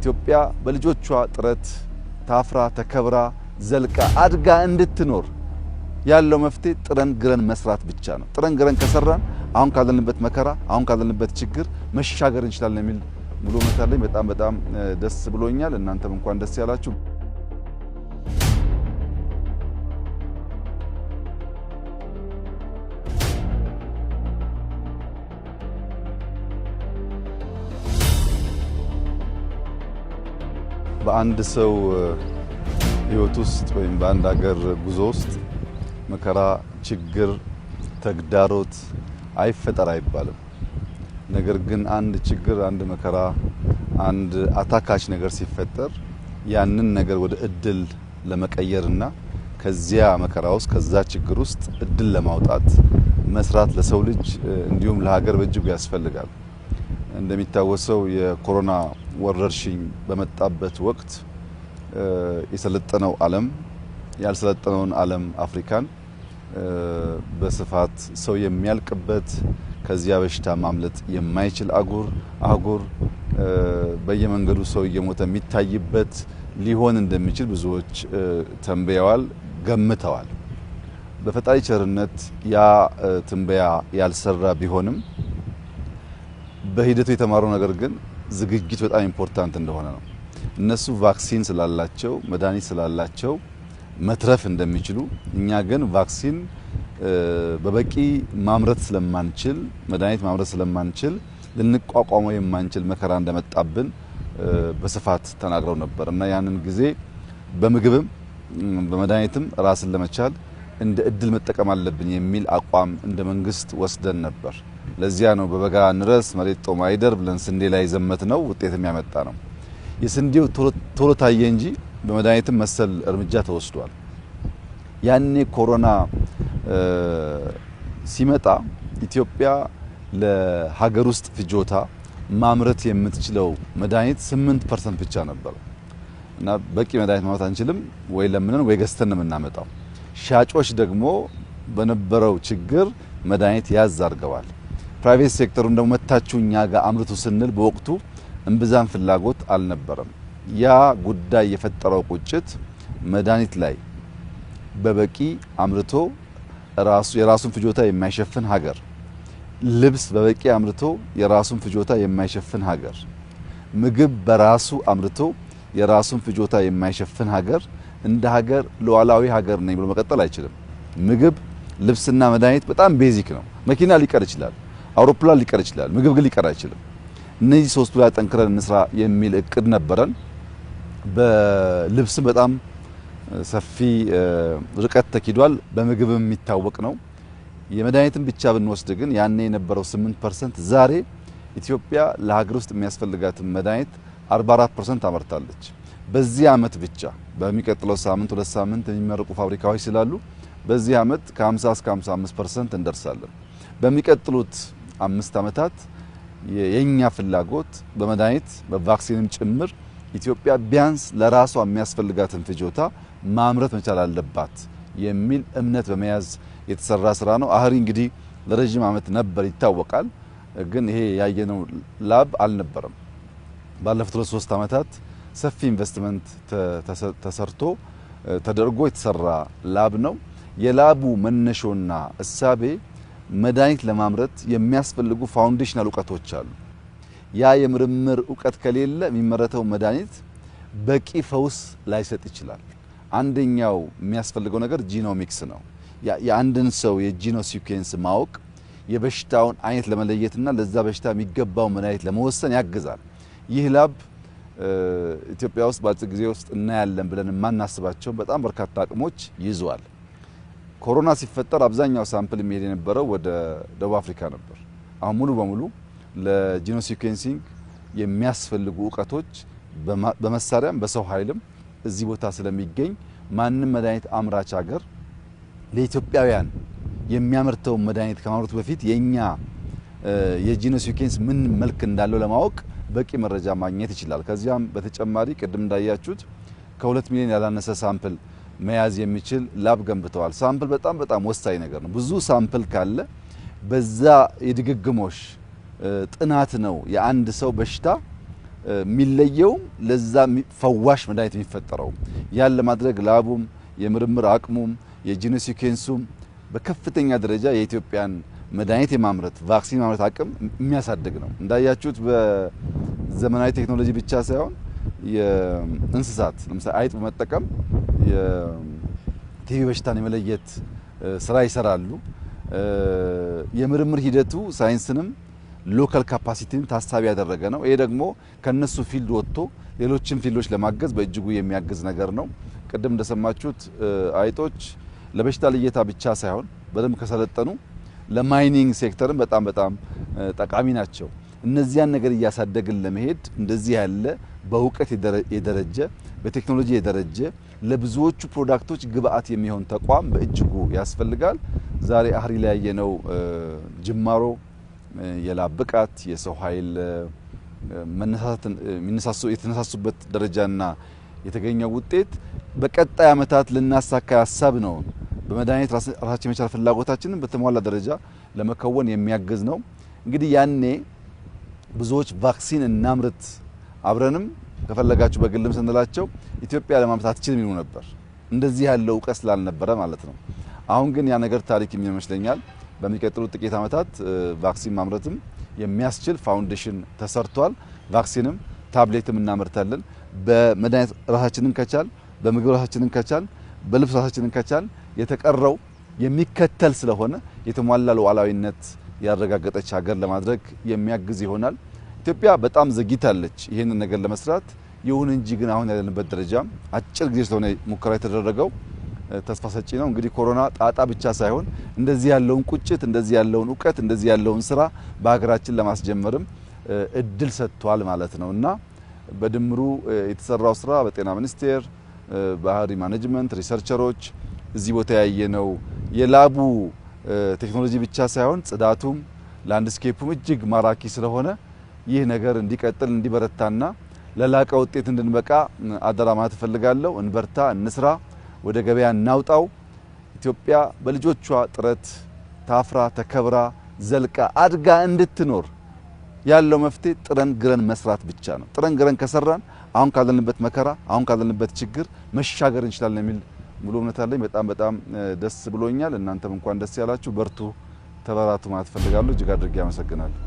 ኢትዮጵያ በልጆቿ ጥረት ታፍራ ተከብራ ዘልቃ አድጋ እንድትኖር ያለው መፍትሄ ጥረን ግረን መስራት ብቻ ነው። ጥረን ግረን ከሰራን አሁን ካለንበት መከራ አሁን ካለንበት ችግር መሻገር እንችላለን የሚል ሙሉ እምነት አለኝ። በጣም ደስ ብሎኛል። እናንተም እንኳን ደስ ያላችሁ። በአንድ ሰው ህይወት ውስጥ ወይም በአንድ ሀገር ጉዞ ውስጥ መከራ፣ ችግር፣ ተግዳሮት አይፈጠር አይባልም። ነገር ግን አንድ ችግር፣ አንድ መከራ፣ አንድ አታካች ነገር ሲፈጠር ያንን ነገር ወደ እድል ለመቀየርና ከዚያ መከራ ውስጥ ከዛ ችግር ውስጥ እድል ለማውጣት መስራት ለሰው ልጅ እንዲሁም ለሀገር በእጅጉ ያስፈልጋል። እንደሚታወሰው የኮሮና ወረርሽኝ በመጣበት ወቅት የሰለጠነው ዓለም ያልሰለጠነውን ዓለም አፍሪካን በስፋት ሰው የሚያልቅበት ከዚያ በሽታ ማምለጥ የማይችል አህጉር በየመንገዱ ሰው እየሞተ የሚታይበት ሊሆን እንደሚችል ብዙዎች ተንበያዋል፣ ገምተዋል። በፈጣሪ ቸርነት ያ ትንበያ ያልሰራ ቢሆንም በሂደቱ የተማረው ነገር ግን ዝግጅት በጣም ኢምፖርታንት እንደሆነ ነው። እነሱ ቫክሲን ስላላቸው መድኃኒት ስላላቸው መትረፍ እንደሚችሉ፣ እኛ ግን ቫክሲን በበቂ ማምረት ስለማንችል መድኃኒት ማምረት ስለማንችል ልንቋቋመው የማንችል መከራ እንደመጣብን በስፋት ተናግረው ነበር እና ያንን ጊዜ በምግብም በመድኃኒትም ራስን ለመቻል እንደ እድል መጠቀም አለብን የሚል አቋም እንደ መንግስት ወስደን ነበር። ለዚያ ነው በበጋ እንረስ መሬት ጦም አይደር ብለን ስንዴ ላይ ዘመት ነው ውጤትም ያመጣ ነው። የስንዴው ቶሎ ታየ እንጂ በመድኃኒትም መሰል እርምጃ ተወስዷል። ያኔ ኮሮና ሲመጣ ኢትዮጵያ ለሀገር ውስጥ ፍጆታ ማምረት የምትችለው መድኃኒት 8% ብቻ ነበር እና በቂ መድኃኒት ማምረት አንችልም፣ ወይ ለምነን ወይ ገዝተን ነው የምናመጣው። ሻጮች ደግሞ በነበረው ችግር መድኃኒት ያዝ አድርገዋል። ፕራይቬት ሴክተሩን ደግሞ መታችሁ እኛ ጋር አምርቱ ስንል በወቅቱ እምብዛም ፍላጎት አልነበረም። ያ ጉዳይ የፈጠረው ቁጭት መድኃኒት ላይ በበቂ አምርቶ የራሱን ፍጆታ የማይሸፍን ሀገር፣ ልብስ በበቂ አምርቶ የራሱን ፍጆታ የማይሸፍን ሀገር፣ ምግብ በራሱ አምርቶ የራሱን ፍጆታ የማይሸፍን ሀገር እንደ ሀገር ሉዓላዊ ሀገር ነኝ ብሎ መቀጠል አይችልም። ምግብ፣ ልብስና መድኃኒት በጣም ቤዚክ ነው። መኪና ሊቀር ይችላል፣ አውሮፕላን ሊቀር ይችላል፣ ምግብ ግን ሊቀር አይችልም። እነዚህ ሶስቱ ላይ ጠንክረን እንስራ የሚል እቅድ ነበረን። በልብስም በጣም ሰፊ ርቀት ተኪዷል። በምግብም የሚታወቅ ነው። የመድኃኒትን ብቻ ብንወስድ ግን ያኔ የነበረው 8% ዛሬ ኢትዮጵያ ለሀገር ውስጥ የሚያስፈልጋትን መድኃኒት 44% አመርታለች። በዚህ አመት ብቻ በሚቀጥለው ሳምንት 2 ሳምንት የሚመረቁ ፋብሪካዎች ስላሉ በዚህ አመት ከ50 እስከ 55% እንደርሳለን። በሚቀጥሉት 5 አመታት የኛ ፍላጎት በመድኃኒት በቫክሲንም ጭምር ኢትዮጵያ ቢያንስ ለራሷ የሚያስፈልጋትን ፍጆታ ማምረት መቻል አለባት የሚል እምነት በመያዝ የተሰራ ስራ ነው። አህሪ እንግዲህ ለረጅም አመት ነበር ይታወቃል፣ ግን ይሄ ያየነው ላብ አልነበረም። ባለፉት 3 አመታት ሰፊ ኢንቨስትመንት ተሰርቶ ተደርጎ የተሰራ ላብ ነው። የላቡ መነሾና እሳቤ መድኃኒት ለማምረት የሚያስፈልጉ ፋውንዴሽናል እውቀቶች አሉ። ያ የምርምር እውቀት ከሌለ የሚመረተው መድኃኒት በቂ ፈውስ ላይሰጥ ይችላል። አንደኛው የሚያስፈልገው ነገር ጂኖሚክስ ነው። የአንድን ሰው የጂኖ ሲኩዌንስ ማወቅ የበሽታውን አይነት ለመለየትና ለዛ በሽታ የሚገባው መድኃኒት ለመወሰን ያግዛል። ይህ ላብ ኢትዮጵያ ውስጥ በአጭር ጊዜ ውስጥ እናያለን ብለን የማናስባቸው በጣም በርካታ አቅሞች ይዟል። ኮሮና ሲፈጠር አብዛኛው ሳምፕል የሚሄድ የነበረው ወደ ደቡብ አፍሪካ ነበር። አሁን ሙሉ በሙሉ ለጂኖ ሲኩዌንሲንግ የሚያስፈልጉ እውቀቶች በመሳሪያም በሰው ኃይልም እዚህ ቦታ ስለሚገኝ ማንም መድኃኒት አምራች ሀገር ለኢትዮጵያውያን የሚያመርተው መድኃኒት ከማምረቱ በፊት የኛ የጂኖ ሲኩዌንስ ምን መልክ እንዳለው ለማወቅ በቂ መረጃ ማግኘት ይችላል። ከዚያም በተጨማሪ ቅድም እንዳያችሁት ከ2 ሚሊዮን ያላነሰ ሳምፕል መያዝ የሚችል ላብ ገንብተዋል። ሳምፕል በጣም ወሳኝ ነገር ነው። ብዙ ሳምፕል ካለ በዛ የድግግሞሽ ጥናት ነው የአንድ ሰው በሽታ ሚለየው ለዛ ፈዋሽ መድኃኒት የሚፈጠረው ያን ለማድረግ ላቡም የምርምር አቅሙም የጂኖም ሲኩዌንሱም በከፍተኛ ደረጃ የኢትዮጵያን መድኃኒት የማምረት ቫክሲን ማምረት አቅም የሚያሳድግ ነው። እንዳያችሁት በዘመናዊ ቴክኖሎጂ ብቻ ሳይሆን የእንስሳት ለምሳሌ አይጥ በመጠቀም የቲቪ በሽታን የመለየት ስራ ይሰራሉ። የምርምር ሂደቱ ሳይንስንም ሎካል ካፓሲቲን ታሳቢ ያደረገ ነው። ይሄ ደግሞ ከነሱ ፊልድ ወጥቶ ሌሎችን ፊልዶች ለማገዝ በእጅጉ የሚያግዝ ነገር ነው። ቅድም እንደሰማችሁት አይጦች ለበሽታ ልየታ ብቻ ሳይሆን በደንብ ከሰለጠኑ ለማይኒንግ ሴክተርም በጣም ጠቃሚ ናቸው። እነዚያን ነገር እያሳደግን ለመሄድ እንደዚህ ያለ በእውቀት የደረጀ በቴክኖሎጂ የደረጀ ለብዙዎቹ ፕሮዳክቶች ግብአት የሚሆን ተቋም በእጅጉ ያስፈልጋል። ዛሬ አህሪ ላይ ያየነው ጅማሮ የላብ ብቃት የሰው ኃይል የተነሳሱበት ደረጃና የተገኘው ውጤት በቀጣይ አመታት ልናሳካ ያሳብ ነው። በመድኃኒት ራሳችን መቻል ፍላጎታችንን በተሟላ ደረጃ ለመከወን የሚያግዝ ነው። እንግዲህ ያኔ ብዙዎች ቫክሲን እናምርት አብረንም ከፈለጋችሁ በግልም ስንላቸው ኢትዮጵያ ለማምጣት አትችልም ይሉ ነበር። እንደዚህ ያለው እውቀት ስላልነበረ ማለት ነው። አሁን ግን ያ ነገር ታሪክ የሚመስለኛል። በሚቀጥሉት ጥቂት አመታት ቫክሲን ማምረትም የሚያስችል ፋውንዴሽን ተሰርቷል። ቫክሲንም ታብሌትም እናመርታለን። በመድኃኒት ራሳችንን ከቻል፣ በምግብ ራሳችንን ከቻል፣ በልብስ ራሳችንን ከቻል የተቀረው የሚከተል ስለሆነ የተሟላ ሉዓላዊነት ያረጋገጠች ሀገር ለማድረግ የሚያግዝ ይሆናል። ኢትዮጵያ በጣም ዘግይታለች ይሄንን ነገር ለመስራት። ይሁን እንጂ ግን አሁን ያለንበት ደረጃ አጭር ጊዜ ስለሆነ ሙከራ የተደረገው ተስፋ ሰጪ ነው። እንግዲህ ኮሮና ጣጣ ብቻ ሳይሆን እንደዚህ ያለውን ቁጭት፣ እንደዚህ ያለውን እውቀት፣ እንደዚህ ያለውን ስራ በሀገራችን ለማስጀመርም እድል ሰጥቷል ማለት ነውና በድምሩ የተሰራው ስራ በጤና ሚኒስቴር ባህሪ ማኔጅመንት ሪሰርቸሮች እዚህ ቦታ ያየነው የላቡ ቴክኖሎጂ ብቻ ሳይሆን ጽዳቱም ላንድስኬፑም እጅግ ማራኪ ስለሆነ ይህ ነገር እንዲቀጥል እንዲበረታና ለላቀ ውጤት እንድንበቃ አደራ ማለት እፈልጋለሁ። እንበርታ፣ እንስራ፣ ወደ ገበያ እናውጣው። ኢትዮጵያ በልጆቿ ጥረት ታፍራ ተከብራ ዘልቃ አድጋ እንድትኖር ያለው መፍትሄ ጥረን ግረን መስራት ብቻ ነው። ጥረን ግረን ከሰራን አሁን ካለንበት መከራ አሁን ካለንበት ችግር መሻገር እንችላለን የሚል ሙሉ እምነት አለኝ። በጣም ደስ ብሎኛል። እናንተም እንኳን ደስ ያላችሁ። በርቱ፣ ተበራቱ ማለት ፈልጋለሁ። እጅግ አድርጌ አመሰግናለሁ።